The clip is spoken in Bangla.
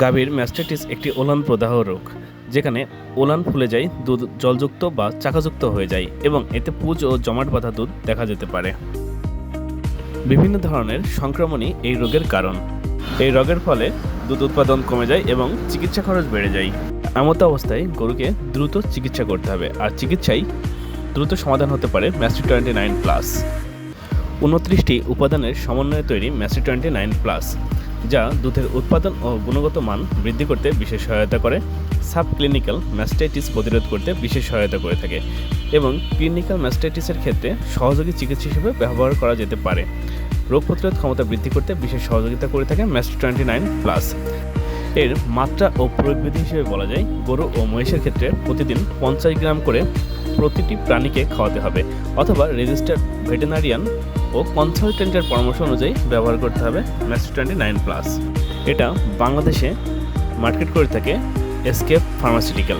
গাভীর ম্যাস্টাইটিস একটি ওলান প্রদাহ রোগ, যেখানে ওলান ফুলে যায়, দুধ জলযুক্ত বা চাকাযুক্ত হয়ে যায় এবং এতে পুঁজ ও জমাট বাঁধা দুধ দেখা যেতে পারে। বিভিন্ন ধরনের সংক্রমণই এই রোগের কারণ। এই রোগের ফলে দুধ উৎপাদন কমে যায় এবং চিকিৎসা খরচ বেড়ে যায়। এমত অবস্থায় গরুকে দ্রুত চিকিৎসা করতে হবে, আর চিকিৎসায় দ্রুত সমাধান হতে পারে ম্যাস্টিক 29+। 29টি উপাদানের সমন্বয়ে তৈরি ম্যাস্টিক 29+, যা দুধের উৎপাদন ও গুণগত মান বৃদ্ধি করতে বিশেষ সহায়তা করে, সাবক্লিনিক্যাল ম্যাস্টাইটিস প্রতিরোধ করতে বিশেষ সহায়তা করে থাকে এবং ক্লিনিক্যাল ম্যাস্টাইটিসের ক্ষেত্রে সহযোগী চিকিৎসা হিসেবে ব্যবহার করা যেতে পারে। রোগ প্রতিরোধ ক্ষমতা বৃদ্ধি করতে বিশেষ সহযোগিতা করে থাকে ম্যাস্টিক 29+। এর মাত্রা ও প্রয়োগবিধি হিসেবে বলা যায়, গরু ও মহিষের ক্ষেত্রে প্রতিদিন 50 গ্রাম করে প্রতিটি প্রাণীকে খাওয়াতে হবে, অথবা রেজিস্টার্ড ভেটেরিনারিয়ান ও কনসালটেন্টের পরামর্শ অনুযায়ী ব্যবহার করতে হবে ম্যাস্টিক 29+। এটা বাংলাদেশে মার্কেট করে থাকে এসকেপ ফার্মাসিউটিক্যাল।